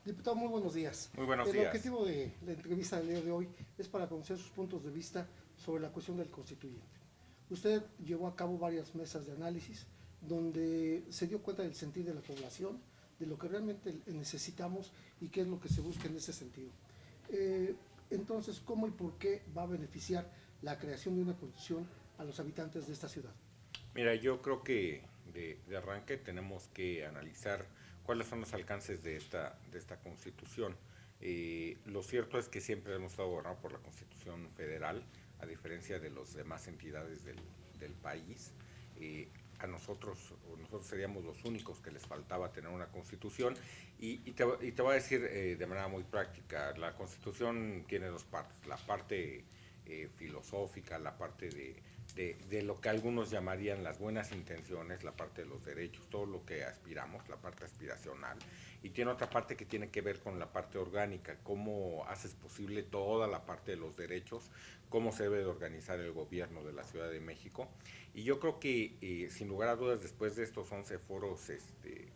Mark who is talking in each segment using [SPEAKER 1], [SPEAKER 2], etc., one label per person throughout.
[SPEAKER 1] Diputado, muy buenos días.
[SPEAKER 2] Muy buenos
[SPEAKER 1] El
[SPEAKER 2] días.
[SPEAKER 1] objetivo de la entrevista del día de hoy es para conocer sus puntos de vista sobre la cuestión del constituyente. Usted llevó a cabo varias mesas de análisis donde se dio cuenta del sentir de la población, de lo que realmente necesitamos y qué es lo que se busca en ese sentido. Eh, entonces, ¿cómo y por qué va a beneficiar la creación de una constitución a los habitantes de esta ciudad?
[SPEAKER 2] Mira, yo creo que de arranque tenemos que analizar cuáles son los alcances de esta Constitución. Lo cierto es que siempre hemos estado gobernados por la Constitución Federal, a diferencia de las demás entidades del país. Eh, nosotros seríamos los únicos que les faltaba tener una Constitución. Y te voy a decir de manera muy práctica, la Constitución tiene dos partes: la parte filosófica, la parte de lo que algunos llamarían las buenas intenciones, la parte de los derechos, todo lo que aspiramos, la parte aspiracional, y tiene otra parte que tiene que ver con la parte orgánica, cómo haces posible toda la parte de los derechos, cómo se debe de organizar el gobierno de la Ciudad de México. Y yo creo que, sin lugar a dudas, después de estos 11 foros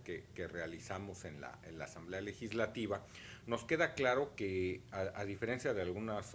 [SPEAKER 2] que realizamos en la Asamblea Legislativa, nos queda claro que, a diferencia de algunos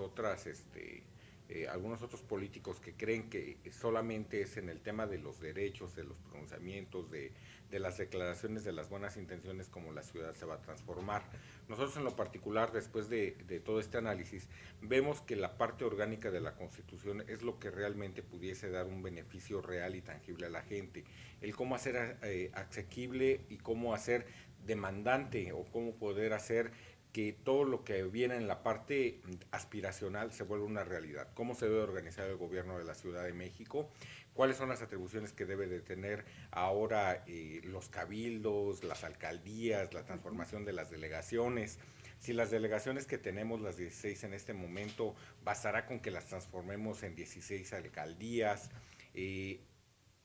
[SPEAKER 2] otros políticos que creen que solamente es en el tema de los derechos, de los pronunciamientos, de las declaraciones de las buenas intenciones como la ciudad se va a transformar. Nosotros, en lo particular, después de todo este análisis, vemos que la parte orgánica de la Constitución es lo que realmente pudiese dar un beneficio real y tangible a la gente. El cómo hacer asequible y cómo hacer demandante, o cómo poder hacer que todo lo que viene en la parte aspiracional se vuelva una realidad. ¿Cómo se debe organizar el gobierno de la Ciudad de México? ¿Cuáles son las atribuciones que debe de tener ahora los cabildos, las alcaldías, la transformación de las delegaciones? Si las delegaciones que tenemos, las 16 en este momento, bastará con que las transformemos en 16 alcaldías. Eh,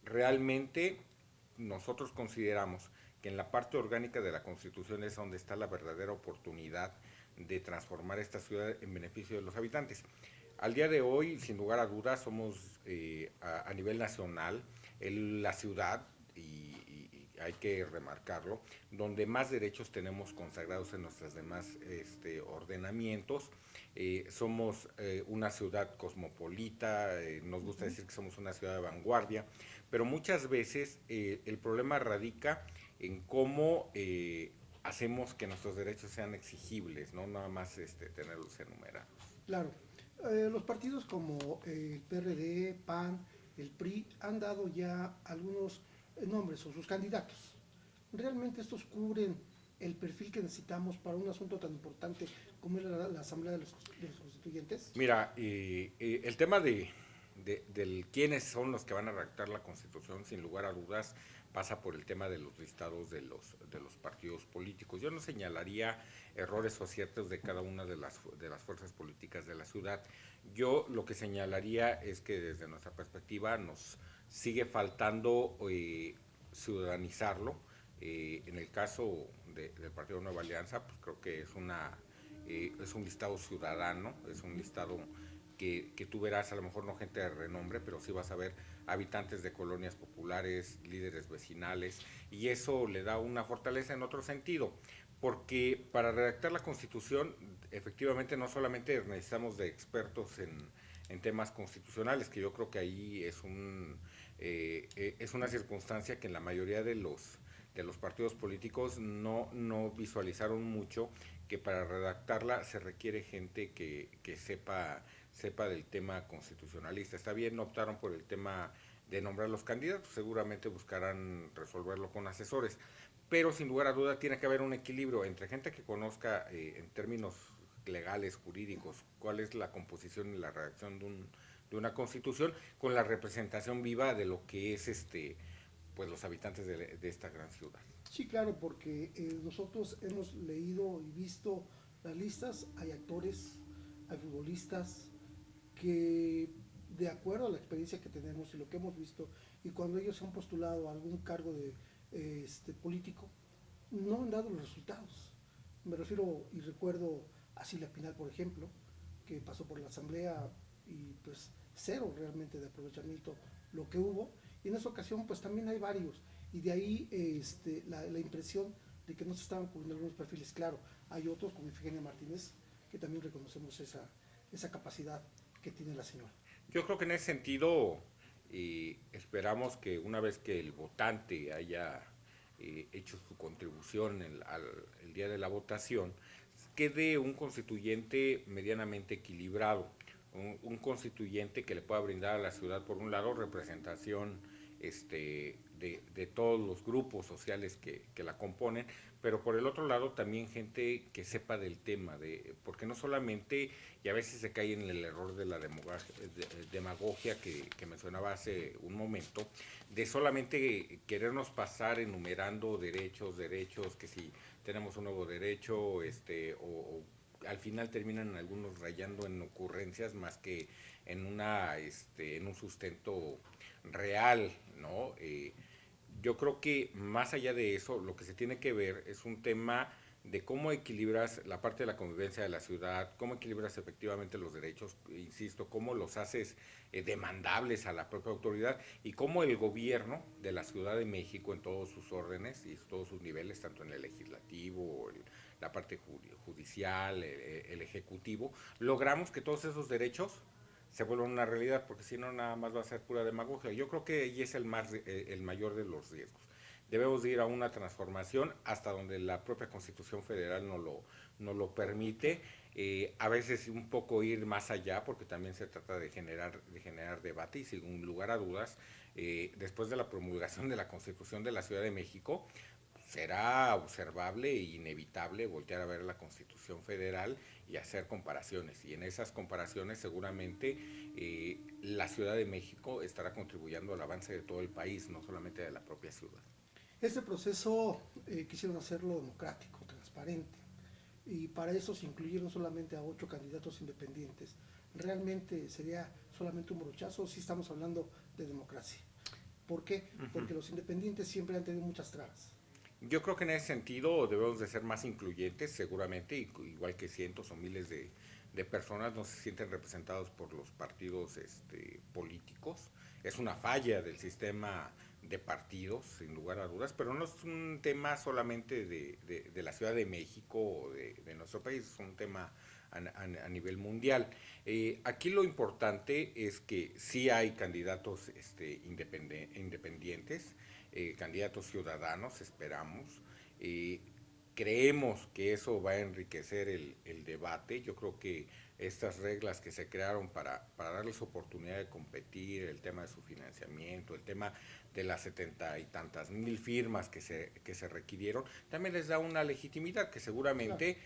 [SPEAKER 2] Realmente nosotros consideramos que en la parte orgánica de la Constitución es donde está la verdadera oportunidad de transformar esta ciudad en beneficio de los habitantes. Al día de hoy, sin lugar a dudas, somos a nivel nacional la ciudad, y hay que remarcarlo, donde más derechos tenemos consagrados en nuestros demás ordenamientos. Somos una ciudad cosmopolita, nos gusta
[SPEAKER 1] Ujú.
[SPEAKER 2] decir que somos una ciudad de vanguardia, pero muchas veces el problema radica en cómo hacemos que nuestros derechos sean exigibles, no nada más tenerlos enumerados.
[SPEAKER 1] Claro, los partidos como el PRD, PAN, el PRI han dado ya algunos nombres o sus candidatos. ¿Realmente estos cubren el perfil que necesitamos para un asunto tan importante como es la Asamblea de los Constituyentes?
[SPEAKER 2] Mira, el tema del quiénes son los que van a redactar la Constitución, sin lugar a dudas, pasa por el tema de los listados de los partidos políticos. Yo no señalaría errores o aciertos de cada una de las fuerzas políticas de la ciudad. Yo lo que señalaría es que, desde nuestra perspectiva, nos sigue faltando ciudadanizarlo. En el caso del Partido Nueva Alianza, pues creo que es un listado ciudadano, es un listado que tú verás, a lo mejor no gente de renombre, pero sí vas a ver habitantes de colonias populares, líderes vecinales, y eso le da una fortaleza en otro sentido, porque para redactar la Constitución, efectivamente, no solamente necesitamos de expertos en temas constitucionales, que yo creo que ahí es una circunstancia que en la mayoría de los partidos políticos no visualizaron mucho, que para redactarla se requiere gente que sepa del tema constitucionalista. Está bien, no optaron por el tema de nombrar los candidatos, seguramente buscarán resolverlo con asesores, pero sin lugar a duda tiene que haber un equilibrio entre gente que conozca en términos legales, jurídicos, cuál es la composición y la redacción de una constitución, con la representación viva de lo que es pues los habitantes de esta gran ciudad.
[SPEAKER 1] Sí, claro, porque nosotros hemos leído y visto las listas, hay actores, hay futbolistas que de acuerdo a la experiencia que tenemos y lo que hemos visto, y cuando ellos se han postulado a algún cargo de político, no han dado los resultados. Me refiero y recuerdo a Silvia Pinal, por ejemplo, que pasó por la asamblea y pues cero realmente de aprovechamiento lo que hubo. Y en esa ocasión pues también hay varios. Y de ahí la impresión de que no se estaban cubriendo algunos perfiles. Claro, hay otros como Ifigenia Martínez que también reconocemos esa capacidad que tiene la señora.
[SPEAKER 2] Yo creo que en ese sentido esperamos que una vez que el votante haya hecho su contribución el día de la votación, quede un constituyente medianamente equilibrado, un constituyente que le pueda brindar a la ciudad, por un lado, representación de todos los grupos sociales que la componen, pero por el otro lado también gente que sepa del tema, porque no solamente, y a veces se cae en el error de la demagogia que mencionaba hace un momento, de solamente querernos pasar enumerando derechos, que si tenemos un nuevo derecho, o al final terminan algunos rayando en ocurrencias más que en un sustento real, ¿no? Yo creo que más allá de eso, lo que se tiene que ver es un tema de cómo equilibras la parte de la convivencia de la ciudad, cómo equilibras efectivamente los derechos, insisto, cómo los haces demandables a la propia autoridad y cómo el gobierno de la Ciudad de México en todos sus órdenes y todos sus niveles, tanto en el legislativo, la parte judicial, el ejecutivo, logramos que todos esos derechos se vuelvan una realidad, porque si no nada más va a ser pura demagogia. Yo creo que ahí es el mayor de los riesgos. Debemos de ir a una transformación hasta donde la propia Constitución Federal no lo permite. A veces un poco ir más allá, porque también se trata de generar debate y sin lugar a dudas, después de la promulgación de la Constitución de la Ciudad de México, será observable e inevitable voltear a ver la Constitución Federal y hacer comparaciones. Y en esas comparaciones seguramente la Ciudad de México estará contribuyendo al avance de todo el país, no solamente de la propia ciudad.
[SPEAKER 1] Este proceso quisieron hacerlo democrático, transparente, y para eso se incluyeron solamente a 8 candidatos independientes. ¿Realmente sería solamente un brochazo? Sí estamos hablando de democracia. ¿Por qué? Porque los independientes siempre han tenido muchas trabas.
[SPEAKER 2] Yo creo que en ese sentido debemos de ser más incluyentes, seguramente, igual que cientos o miles de personas no se sienten representados por los partidos políticos. Es una falla del sistema de partidos, sin lugar a dudas, pero no es un tema solamente de la Ciudad de México o de nuestro país, es un tema a nivel mundial. Aquí lo importante es que sí hay candidatos independientes, candidatos ciudadanos, esperamos. Eh, Creemos que eso va a enriquecer el debate. Yo creo que estas reglas que se crearon para darles oportunidad de competir, el tema de su financiamiento, el tema de las 70 y tantas mil firmas que se requirieron, también les da una legitimidad que
[SPEAKER 1] Claro.
[SPEAKER 2] seguramente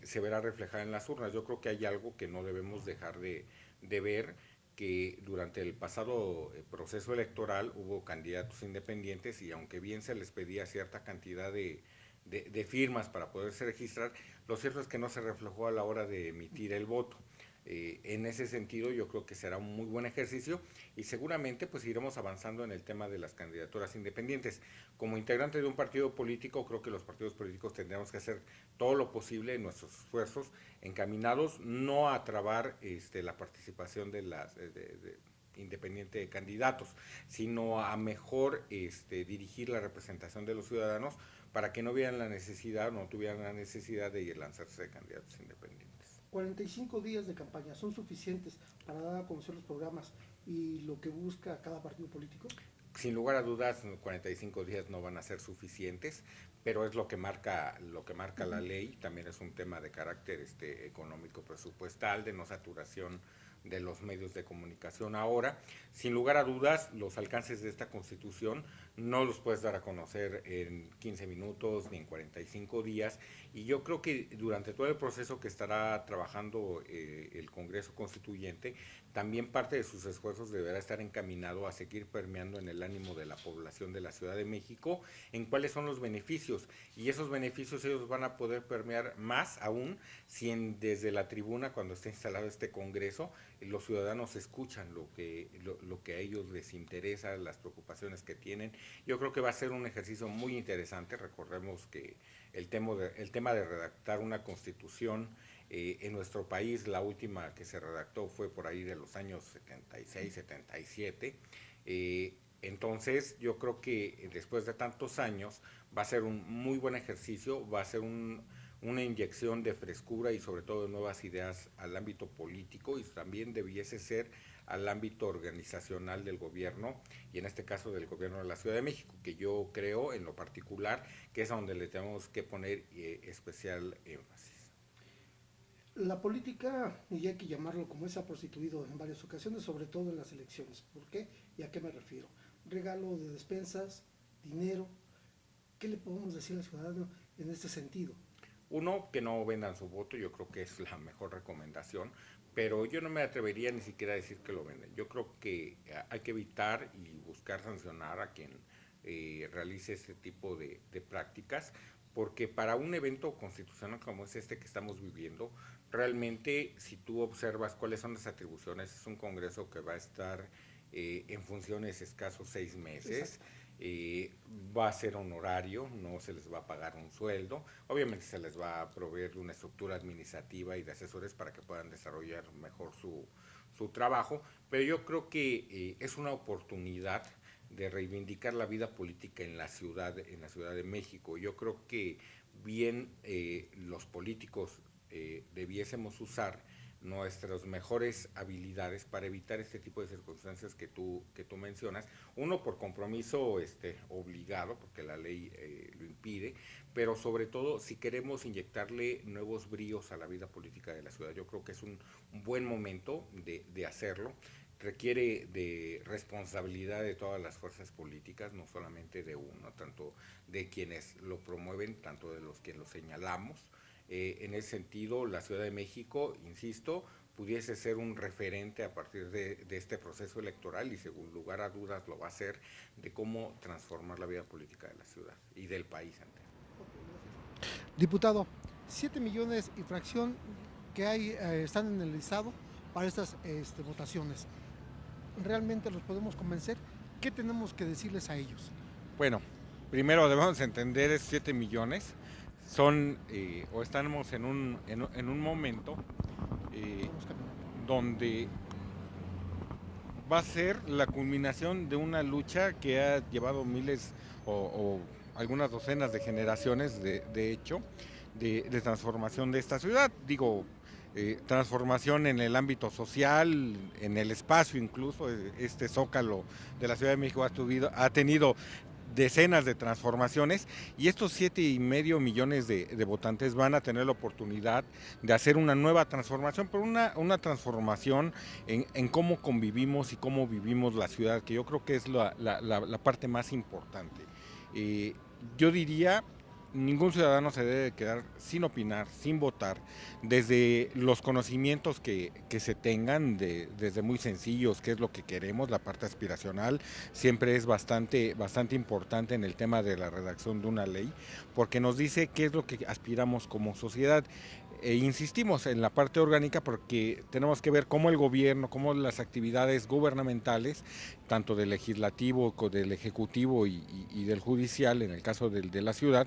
[SPEAKER 2] se verá reflejada en las urnas. Yo creo que hay algo que no debemos dejar de ver, que durante el pasado proceso electoral hubo candidatos independientes y aunque bien se les pedía cierta cantidad de firmas para poderse registrar, lo cierto es que no se reflejó a la hora de emitir el voto. En ese sentido yo creo que será un muy buen ejercicio y seguramente pues iremos avanzando en el tema de las candidaturas independientes. Como integrante de un partido político, creo que los partidos políticos tendremos que hacer todo lo posible en nuestros esfuerzos encaminados no a trabar la participación de las independiente de candidatos, sino a mejor dirigir la representación de los ciudadanos para que no vieran la necesidad, no tuvieran la necesidad de lanzarse de candidatos independientes.
[SPEAKER 1] 45 días de campaña son suficientes para dar a conocer los programas y lo que busca cada partido político.
[SPEAKER 2] Sin lugar a dudas, 45 días no van a ser suficientes, pero es lo que marca la ley. También es un tema de carácter económico presupuestal, de no saturación de los medios de comunicación ahora. Sin lugar a dudas, los alcances de esta Constitución no los puedes dar a conocer en 15 minutos ni en 45 días. Y yo creo que durante todo el proceso que estará trabajando el Congreso Constituyente, también parte de sus esfuerzos deberá estar encaminado a seguir permeando en el ánimo de la población de la Ciudad de México en cuáles son los beneficios. Y esos beneficios ellos van a poder permear más aún si desde la tribuna, cuando esté instalado este Congreso, los ciudadanos escuchan lo que a ellos les interesa, las preocupaciones que tienen. Yo creo que va a ser un ejercicio muy interesante. Recordemos que el tema de redactar una constitución en nuestro país, la última que se redactó fue por ahí de los años 76, 77. Entonces, yo creo que después de tantos años va a ser un muy buen ejercicio, va a ser una inyección de frescura y sobre todo de nuevas ideas al ámbito político y también debiese ser al ámbito organizacional del gobierno y en este caso del gobierno de la Ciudad de México, que yo creo en lo particular que es a donde le tenemos que poner especial énfasis.
[SPEAKER 1] La política, y hay que llamarlo como se ha prostituido en varias ocasiones, sobre todo en las elecciones. ¿Por qué? ¿Y a qué me refiero? Regalo de despensas, dinero. ¿Qué le podemos decir al ciudadano en este sentido?
[SPEAKER 2] Uno, que no vendan su voto, yo creo que es la mejor recomendación, pero yo no me atrevería ni siquiera a decir que lo venden. Yo creo que hay que evitar y buscar sancionar a quien realice este tipo de prácticas, porque para un evento constitucional como es este que estamos viviendo, realmente si tú observas cuáles son las atribuciones, es un Congreso que va a estar en funciones escasos 6 meses.
[SPEAKER 1] Exacto.
[SPEAKER 2] Va a ser honorario, no se les va a pagar un sueldo, obviamente se les va a proveer una estructura administrativa y de asesores para que puedan desarrollar mejor su trabajo, pero yo creo que es una oportunidad de reivindicar la vida política en la Ciudad de México. Yo creo que bien los políticos debiésemos usar nuestras mejores habilidades para evitar este tipo de circunstancias que tú mencionas. Uno, por compromiso obligado, porque la ley lo impide, pero sobre todo si queremos inyectarle nuevos bríos a la vida política de la ciudad. Yo creo que es un buen momento de hacerlo. Requiere de responsabilidad de todas las fuerzas políticas, no solamente de uno, tanto de quienes lo promueven, tanto de los que lo señalamos. En ese sentido, la Ciudad de México, insisto, pudiese ser un referente a partir de este proceso electoral y sin lugar a dudas lo va a ser de cómo transformar la vida política de la ciudad y del país antes.
[SPEAKER 1] Diputado, 7 millones y fracción que hay, están en el listado para estas votaciones. ¿Realmente los podemos convencer? ¿Qué tenemos que decirles a ellos?
[SPEAKER 2] Bueno, primero debemos entender es 7 millones, son o estamos en un momento eh, donde va a ser la culminación de una lucha que ha llevado miles o algunas docenas de generaciones, de hecho, de transformación de esta ciudad. Digo, transformación en el ámbito social, en el espacio incluso. Este zócalo de la Ciudad de México ha tenido decenas de transformaciones y estos 7,5 millones de votantes van a tener la oportunidad de hacer una nueva transformación, pero una transformación en cómo convivimos y cómo vivimos la ciudad, que yo creo que es la parte más importante. Eh, yo diría ningún ciudadano se debe quedar sin opinar, sin votar, desde los conocimientos que se tengan, desde muy sencillos, qué es lo que queremos, la parte aspiracional, siempre es bastante importante en el tema de la redacción de una ley, porque nos dice qué es lo que aspiramos como sociedad. Insistimos en la parte orgánica porque tenemos que ver cómo el gobierno, cómo las actividades gubernamentales, tanto del legislativo, del ejecutivo y del judicial, en el caso de la ciudad,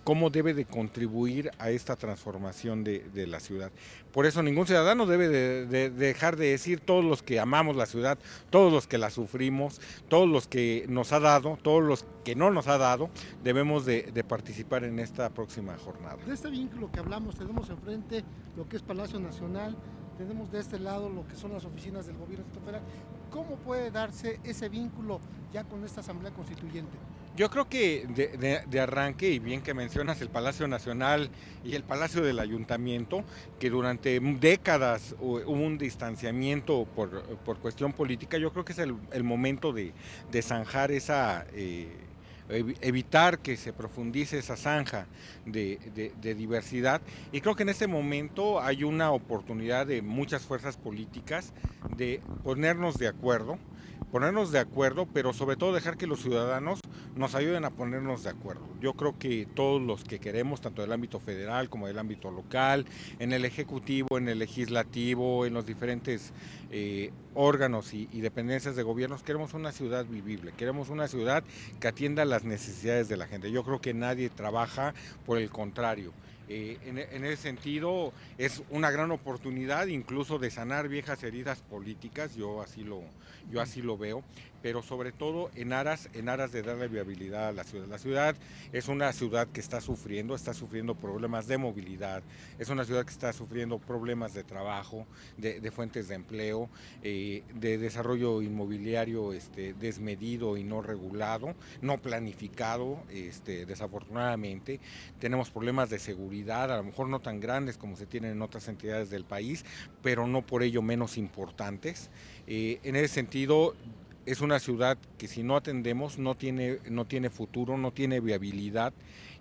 [SPEAKER 2] cómo debe de contribuir a esta transformación de la ciudad. Por eso ningún ciudadano debe de dejar de decir todos los que amamos la ciudad, todos los que la sufrimos, todos los que nos ha dado, todos los que no nos ha dado, debemos de participar en esta próxima jornada.
[SPEAKER 1] De este vínculo que hablamos, tenemos enfrente lo que es Palacio Nacional, tenemos de este lado lo que son las oficinas del gobierno federal. ¿Cómo puede darse ese vínculo ya con esta Asamblea Constituyente?
[SPEAKER 2] Yo creo que de arranque, y bien que mencionas el Palacio Nacional y el Palacio del Ayuntamiento, que durante décadas hubo un distanciamiento por cuestión política, yo creo que es el momento de zanjar esa... evitar que se profundice esa zanja de diversidad y creo que en este momento hay una oportunidad de muchas fuerzas políticas de ponernos de acuerdo, pero sobre todo dejar que los ciudadanos nos ayuden a ponernos de acuerdo. Yo creo que todos los que queremos, tanto del ámbito federal como del ámbito local, en el ejecutivo, en el legislativo, en los diferentes órganos y dependencias de gobiernos, queremos una ciudad vivible, queremos una ciudad que atienda las necesidades de la gente. Yo creo que nadie trabaja por el contrario. En ese sentido es una gran oportunidad incluso de sanar viejas heridas políticas, yo así lo veo, pero sobre todo en aras de darle viabilidad a la ciudad. La ciudad es una ciudad que está sufriendo problemas de movilidad, es una ciudad que está sufriendo problemas de trabajo, de fuentes de empleo, de desarrollo inmobiliario desmedido y no regulado, no planificado, desafortunadamente. Tenemos problemas de seguridad, a lo mejor no tan grandes como se tienen en otras entidades del país, pero no por ello menos importantes. En ese sentido, es una ciudad que si no atendemos no tiene futuro, no tiene viabilidad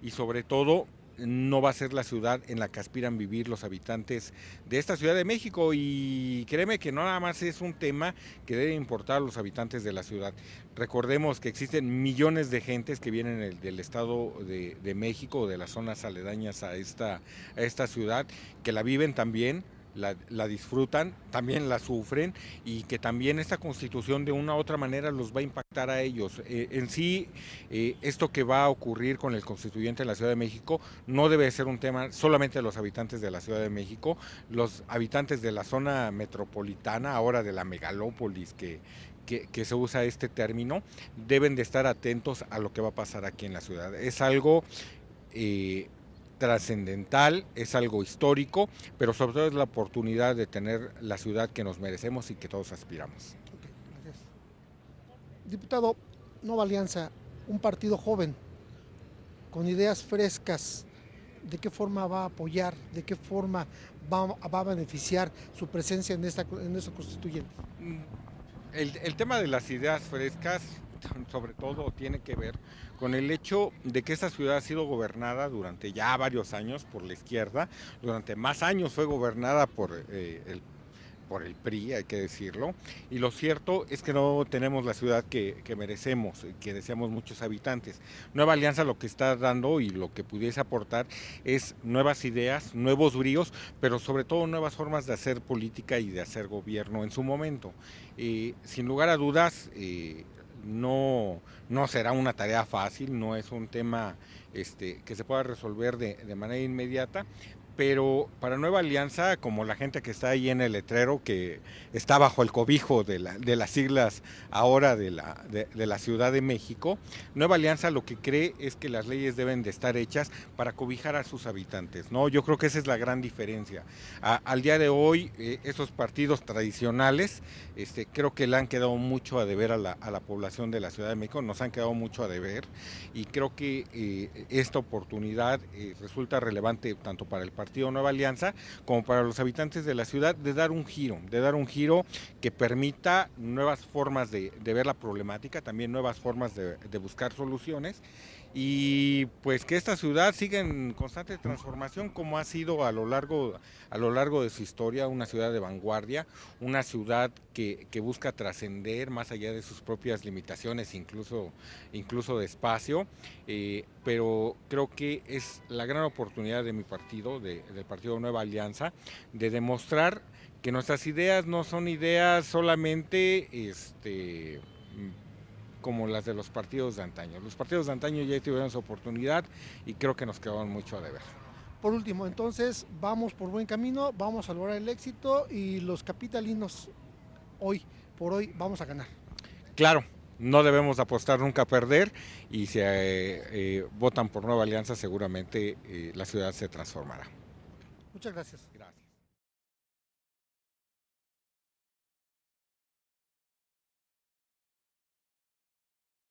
[SPEAKER 2] y sobre todo no va a ser la ciudad en la que aspiran vivir los habitantes de esta Ciudad de México, y créeme que no nada más es un tema que debe importar a los habitantes de la ciudad. Recordemos que existen millones de gentes que vienen del Estado de México, de las zonas aledañas a esta ciudad, que la viven también, la disfrutan, también la sufren, y que también esta constitución de una u otra manera los va a impactar a ellos. En sí, esto que va a ocurrir con el constituyente en la Ciudad de México no debe ser un tema solamente de los habitantes de la Ciudad de México, los habitantes de la zona metropolitana, ahora de la megalópolis que se usa este término, deben de estar atentos a lo que va a pasar aquí en la ciudad. Es algo trascendental, es algo histórico, pero sobre todo es la oportunidad de tener la ciudad que nos merecemos y que todos aspiramos.
[SPEAKER 1] Ok, gracias. Diputado, Nueva Alianza, un partido joven, con ideas frescas, ¿de qué forma va a apoyar, de qué forma va a beneficiar su presencia en esta constituyente?
[SPEAKER 2] El tema de las ideas frescas, sobre todo, tiene que ver con el hecho de que esta ciudad ha sido gobernada durante ya varios años por la izquierda, durante más años fue gobernada por el PRI, hay que decirlo, y lo cierto es que no tenemos la ciudad que merecemos, que deseamos muchos habitantes. Nueva Alianza lo que está dando y lo que pudiese aportar es nuevas ideas, nuevos bríos, pero sobre todo nuevas formas de hacer política y de hacer gobierno en su momento. Sin lugar a dudas, no será una tarea fácil, no es un tema que se pueda resolver de manera inmediata, pero para Nueva Alianza, como la gente que está ahí en el letrero, que está bajo el cobijo de las siglas ahora de la Ciudad de México, Nueva Alianza lo que cree es que las leyes deben de estar hechas para cobijar a sus habitantes, ¿no? Yo creo que esa es la gran diferencia. Al día de hoy, esos partidos tradicionales, creo que le han quedado mucho a deber a la población de la Ciudad de México, nos han quedado mucho a deber, y creo que esta oportunidad resulta relevante tanto para el Partido Nueva Alianza como para los habitantes de la ciudad, de dar un giro que permita nuevas formas de ver la problemática, también nuevas formas de buscar soluciones, y pues que esta ciudad siga en constante transformación como ha sido a lo largo de su historia, una ciudad de vanguardia, una ciudad que busca trascender más allá de sus propias limitaciones, incluso de espacio, pero creo que es la gran oportunidad de mi partido, del Partido Nueva Alianza, de demostrar que nuestras ideas no son ideas solamente como las de los partidos de antaño. Los partidos de antaño ya tuvieron su oportunidad y creo que nos quedaron mucho a deber.
[SPEAKER 1] Por último, entonces, vamos por buen camino, vamos a lograr el éxito y los capitalinos hoy por hoy vamos a ganar.
[SPEAKER 2] Claro, no debemos apostar nunca a perder, y si votan por Nueva Alianza seguramente la ciudad se transformará.
[SPEAKER 1] Muchas gracias.